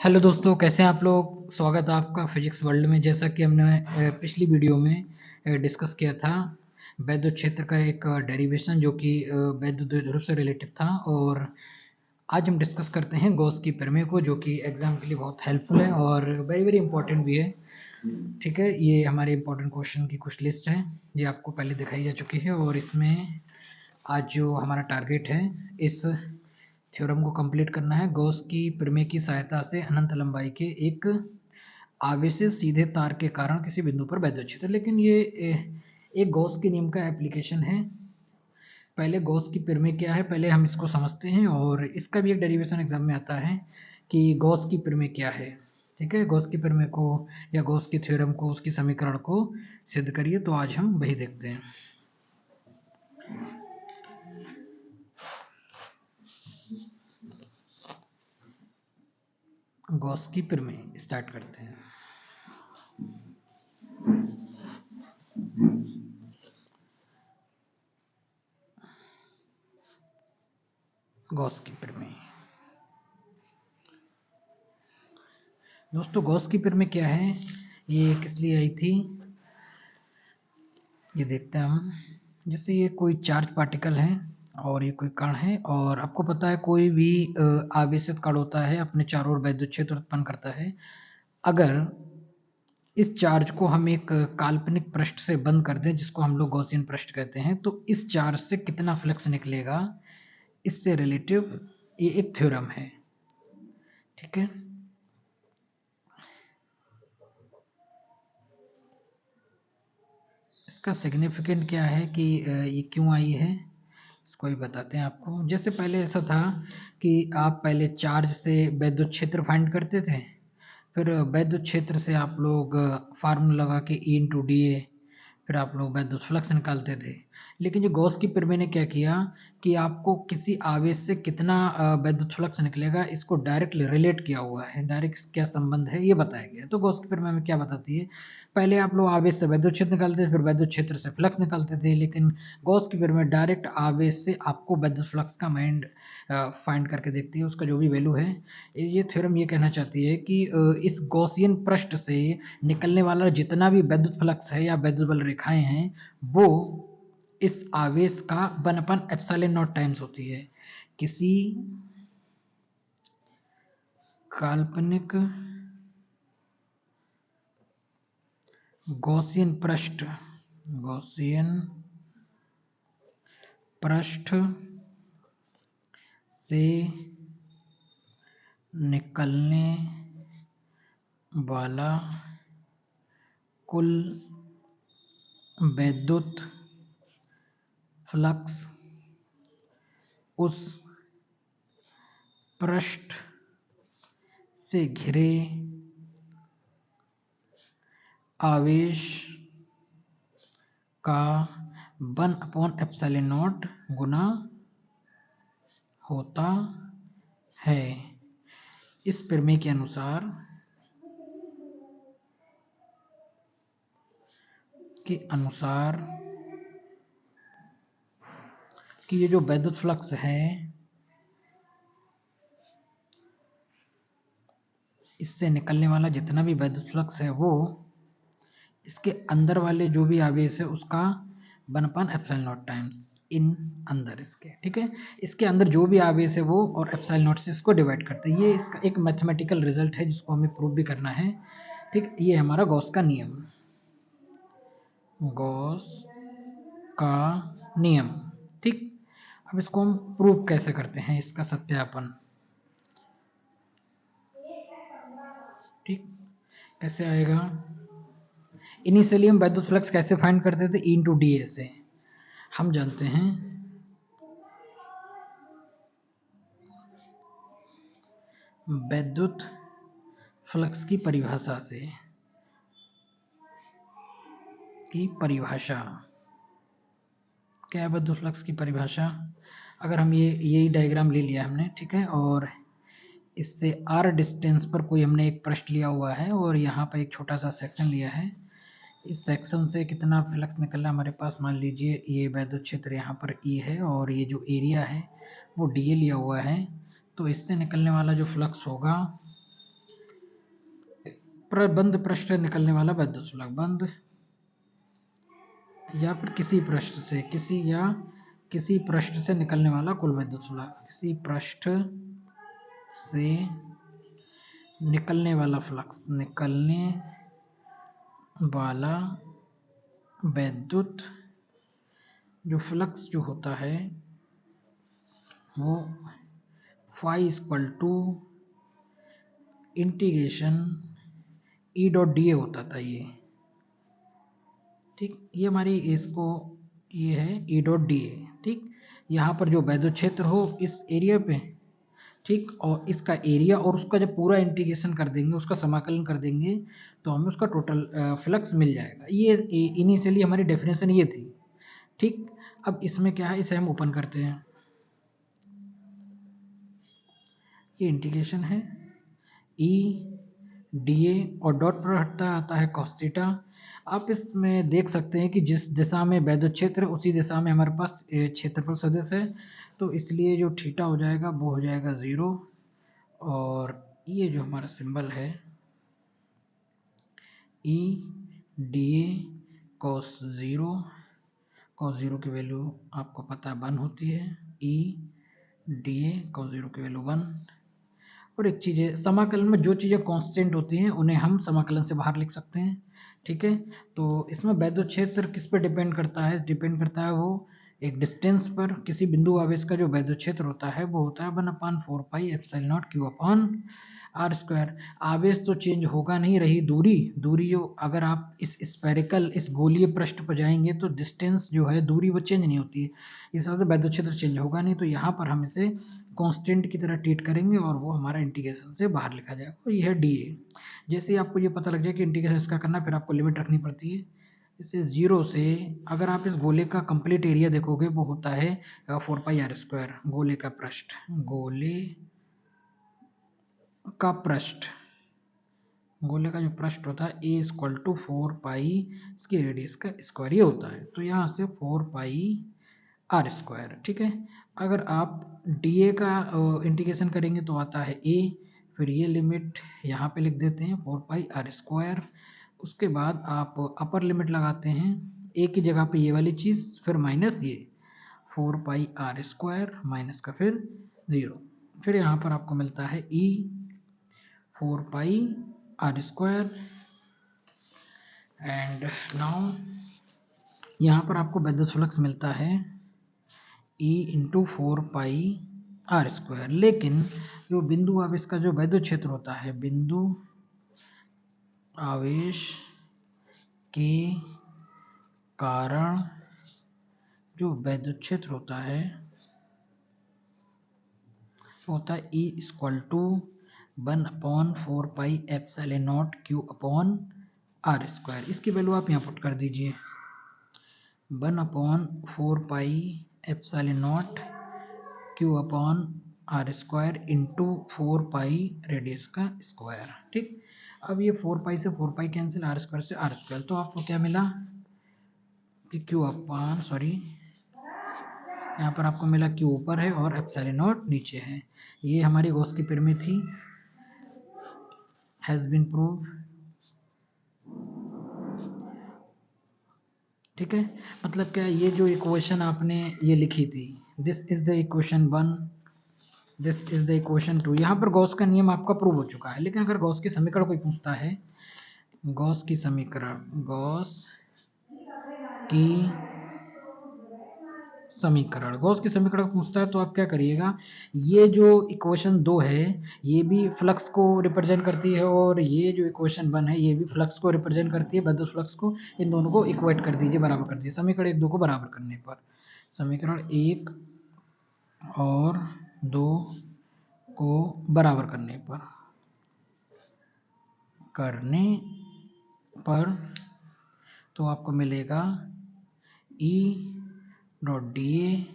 Hello दोस्तों, कैसे हैं आप लोग। स्वागत है आपका फिजिक्स वर्ल्ड में। जैसा कि हमने पिछली वीडियो में डिस्कस किया था वैद्युत क्षेत्र का एक डेरिवेशन जो कि वैद्युत द्विध्रुव से रिलेटेड था। और आज हम डिस्कस करते हैं गॉस की प्रमेय को, जो कि एग्जाम के लिए बहुत हेल्पफुल है और वेरी वेरी इंपॉर्टेंट भी है। ठीक है, ये हमारे इंपॉर्टेंट क्वेश्चन की कुछ लिस्ट है, ये आपको पहले दिखाई जा चुकी है। और इसमें आज जो हमारा टारगेट है, इस थ्योरम को कंप्लीट करना है। गॉस की प्रमेय की सहायता से अनंत लंबाई के एक आवेशित सीधे तार के कारण किसी बिंदु पर वैद्युत क्षेत्र। लेकिन ये एक गॉस के नियम का एप्लीकेशन है। पहले गॉस की प्रमेय क्या है, पहले हम इसको समझते हैं। और इसका भी एक डेरिवेशन एग्जाम में आता है कि गॉस की प्रमेय क्या है। ठीक है, गॉस की प्रमेय को या गॉस की थ्योरम को, उसकी समीकरण को सिद्ध करिए। तो आज हम वही देखते हैं। गॉस की प्रमेय स्टार्ट करते हैं। गॉस की प्रमेय, दोस्तों गॉस की प्रमेय क्या है, ये किस लिए आई थी, ये देखते हैं हम। जैसे ये कोई चार्ज पार्टिकल है और ये कोई कण है, और आपको पता है कोई भी आवेशित कण होता है अपने चारों ओर वैद्युत क्षेत्र उत्पन्न करता है। अगर इस चार्ज को हम एक काल्पनिक पृष्ठ से बंद कर दें, जिसको हम लोग गॉसियन पृष्ठ कहते हैं, तो इस चार्ज से कितना फ्लक्स निकलेगा, इससे रिलेटिव ये एक थ्योरम है। ठीक है, इसका सिग्निफिकेंट क्या है कि ये क्यों आई है, इसको ही बताते हैं आपको। जैसे पहले ऐसा था कि आप पहले चार्ज से वैद्युत क्षेत्र फाइंड करते थे, फिर वैद्युत क्षेत्र से आप लोग फार्मूला लगा के E इंटू डी ए, फिर आप लोग वैद्युत फ्लक्स निकालते थे। लेकिन जो गॉस की प्रमेय ने क्या किया कि आपको किसी आवेश से कितना वैद्युत फ्लक्स निकलेगा, इसको डायरेक्टली रिलेट किया हुआ है। डायरेक्ट क्या संबंध है ये बताया गया। तो गॉस की प्रमेय में क्या बताती है, पहले आप लोग आवेश से वैद्युत क्षेत्र निकालते थे, फिर वैद्युत क्षेत्र से फ्लक्स निकालते थे। लेकिन गॉस की प्रमेय डायरेक्ट आवेश से आपको वैद्युत फ्लक्स का फाइंड करके देखती है, उसका जो भी वैल्यू है। ये थ्योरम ये कहना चाहती है कि इस गॉसियन पृष्ठ से निकलने वाला जितना भी वैद्युत फ्लक्स है या वैद्युत बल रेखाएं हैं, वो इस आवेश का 1/ε0 टाइम्स होती है। किसी काल्पनिक गॉसियन पृष्ठ से निकलने वाला कुल वैद्युत फ्लक्स उस पृष्ठ से घिरे आवेश का 1/ε0 गुना होता है। इस प्रमेय के अनुसार कि ये जो वैद्युत फ्लक्स है, इससे निकलने वाला जितना भी वैद्युत फ्लक्स है, वो इसके अंदर वाले जो भी आवेश है उसका 1/ε0 टाइम्स इन अंदर इसके। ठीक है, इसके अंदर जो भी आवेश है वो और ε0 से इसको डिवाइड करते हैं। ये इसका एक मैथमेटिकल रिजल्ट है जिसको हमें प्रूव भी करना है। ठीक, ये हमारा गॉस का नियम, गॉस का नियम। ठीक, अब इसको हम प्रूव कैसे करते हैं, इसका सत्यापन। ठीक, कैसे आएगा, इनिशियली हम वैद्युत फ्लक्स कैसे फाइंड करते थे, E इंटू डी ए से। हम जानते हैं वैद्युत फ्लक्स की परिभाषा क्या है वैद्युत फ्लक्स की परिभाषा। अगर हम यही डायग्राम ले लिया हमने, ठीक है, और इससे r डिस्टेंस पर कोई हमने एक पृष्ठ लिया हुआ है और यहाँ पर एक छोटा सा सेक्शन लिया है। इस सेक्शन से कितना फ्लक्स निकलना हमारे पास, मान लीजिए ये वैद्युत क्षेत्र यहाँ पर E है और ये जो एरिया है वो dA लिया हुआ है। तो इससे निकलने वाला जो फ्लक्स होगा बंद पृष्ठ से निकलने वाला वैद्युत शुल्क, बंद या फिर किसी पृष्ठ से, किसी पृष्ठ से निकलने वाला कुल वैद्युत शुल्क, किसी पृष्ठ से निकलने वाला फ्लक्स, निकलने वाला वैद्युत जो फ्लक्स जो होता है वो phi equal to integration E dot D A होता था ये, ठीक। ये हमारी इसको ये है ई डॉट डी ए, ठीक। यहाँ पर जो वैद्युत क्षेत्र हो इस एरिया पे, ठीक, और इसका एरिया और उसका जब पूरा इंटीग्रेशन कर देंगे, उसका समाकलन कर देंगे तो हमें उसका टोटल फ्लक्स मिल जाएगा। ये इनिशियली हमारी डेफिनेशन ये थी, ठीक। अब इसमें क्या है, इसे हम ओपन करते हैं, ये इंटीग्रेशन है ई डी ए और डॉट प्रोडक्ट आता है cos थीटा। आप इसमें देख सकते हैं कि जिस दिशा में वैद्युत क्षेत्र उसी दिशा में हमारे पास क्षेत्रफल सदिश है, तो इसलिए जो थीटा हो जाएगा वो हो जाएगा 0, और ये जो हमारा सिंबल है ई डी ए कॉस 0 की वैल्यू आपको पता है 1 होती है, ई डी ए कॉस 0 की वैल्यू 1। और एक चीज़ है, समाकलन में जो चीज़ें कांस्टेंट होती हैं उन्हें हम समाकलन से बाहर लिख सकते हैं, ठीक है। तो इसमें वैद्युत क्षेत्र किस पर डिपेंड करता है, डिपेंड करता है वो एक डिस्टेंस पर। किसी बिंदु आवेश का जो वैद्युत क्षेत्र होता है वो होता है 1/4 pi epsilon not Q upon R square. आवेश तो चेंज होगा नहीं, रही दूरी जो अगर आप इस स्फेरिकल इस गोलीय पृष्ठ पर जाएंगे तो डिस्टेंस जो है दूरी वो चेंज नहीं होती है, इस हिसाब से वैद्युत क्षेत्र चेंज होगा नहीं। तो यहाँ पर हम इसे कांस्टेंट की तरह ट्रीट करेंगे और वो हमारा इंटीग्रेशन से बाहर लिखा जाएगा, तो ये है डी ए। जैसे ही आपको ये पता लग जाए कि इंटीग्रेशन इसका करना, फिर आपको लिमिट रखनी पड़ती है। इसे 0 से अगर आप इस गोले का कंप्लीट एरिया देखोगे वो होता है 4 पाई आर स्क्वायर, गोले का पृष्ठ, गोले का पृष्ठ, गोले का जो पृष्ठ होता है ए इक्वल टू 4 पाई इसकी रेडियस का स्क्वायर ये होता है, तो यहाँ से 4 पाई आर स्क्वायर, ठीक है। अगर आप डी ए का इंटीग्रेशन करेंगे तो आता है ए, फिर ये लिमिट यहाँ पे लिख देते हैं 4 पाई आर स्क्वायर। उसके बाद आप अपर लिमिट लगाते हैं ए की जगह पे ये वाली चीज़, फिर माइनस ये 4 पाई आर स्क्वायर माइनस का फिर 0, फिर यहाँ पर आपको मिलता है E 4 pi R square. And now यहाँ पर आपको वैद्युत फ्लक्स मिलता है E into 4 pi R square. लेकिन जो बिंदु आवेश का जो वैद्युत क्षेत्र होता है, बिंदु आवेश के कारण जो वैद्युत क्षेत्र होता है होता है E equal to 1/4 pi epsilon not Q upon R square. इसकी वैल्यू आप यहाँ पुट कर दीजिए 1/4 pi epsilon not Q upon R square into 4 pi radius का स्क्वायर, ठीक। अब ये 4 पाई से 4 पाई कैंसिल, आर स्क्वायर से आर स्क्वायर, तो आपको क्या मिला कि क्यू अपॉन यहाँ पर आपको मिला क्यू ऊपर है और एप्सिलॉन नॉट नीचे है। ये हमारी गॉस की पिरामिड थी, हैज बीन प्रूव, ठीक है। मतलब क्या, ये जो इक्वेशन आपने ये लिखी थी, this is the equation 1, this is the equation 2, यहाँ पर गॉस का नियम आपका प्रूव हो चुका है। लेकिन अगर गॉस के समीकरण कोई पूछता है, गॉस की समीकरण, गॉस की समीकरण पूछता है तो आप क्या करिएगा, ये जो इक्वेशन 2 है ये भी फ्लक्स को रिप्रेजेंट करती है और ये जो इक्वेशन 1 है ये भी फ्लक्स को रिप्रेजेंट करती है, वैद्युत फ्लक्स को। इन दोनों को इक्वेट कर दीजिए, बराबर कर दीजिए। समीकरण 1 2 को बराबर करने पर, समीकरण 1 और 2 को बराबर करने पर तो आपको मिलेगा ई डॉट डी ए,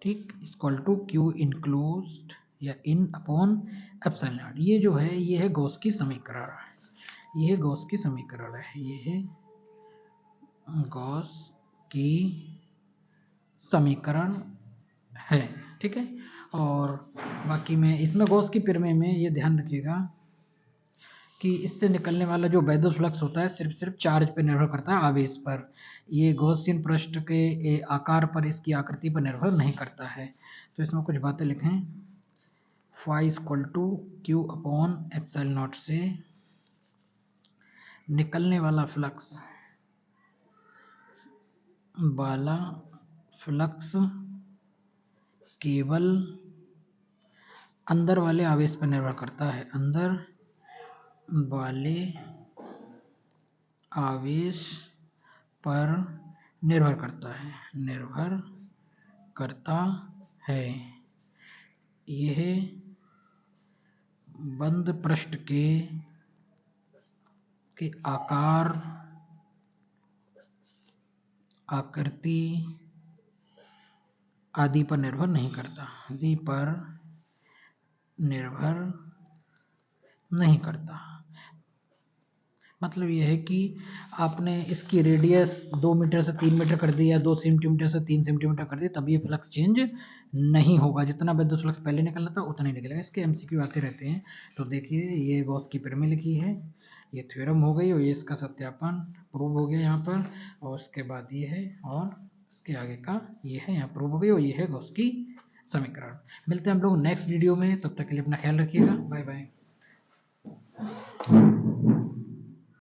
ठीक, इक्वल टू क्यू इनक्लोज्ड या इन अपॉन एप्सिलॉन नॉट। ये जो है ये है गॉस की समीकरण, ये है गॉस की समीकरण है, ये है गॉस की समीकरण है, ठीक है। और बाकी में इसमें गॉस की प्रमेय में ये ध्यान रखिएगा कि इससे निकलने वाला जो वैद्युत फ्लक्स होता है सिर्फ चार्ज पे निर्भर करता है, आवेश पर। ये गॉसियन पृष्ठ के आकार पर, इसकी आकृति पर निर्भर नहीं करता है। तो इसमें कुछ बातें लिखें। Phi equal to Q upon epsilon naught से निकलने वाला फ्लक्स केवल अंदर वाले आवेश पर निर्भर करता है, अंदर वाले आवेश पर निर्भर करता है। यह बंद पृष्ठ के आकार, आकृति आदि पर निर्भर नहीं करता। मतलब यह है कि आपने इसकी रेडियस 2 मीटर से 3 मीटर कर दी या 2 सेंटीमीटर से 3 सेंटीमीटर कर दी, तब ये फ्लक्स चेंज नहीं होगा। जितना विद्युत फ्लक्स पहले निकलना था उतना ही निकलेगा। इसके एमसीक्यू आते रहते हैं। तो देखिए, ये गॉस की प्रमेय लिखी है, ये थ्योरम हो गई और ये इसका सत्यापन प्रूव हो गया यहाँ पर। और उसके बाद ये है और इसके आगे का ये है, यहाँ प्रूव हो गई और ये है गॉस की समीकरण। मिलते हैं हम लोग नेक्स्ट वीडियो में, तब तक के लिए अपना ख्याल रखिएगा। Bye bye.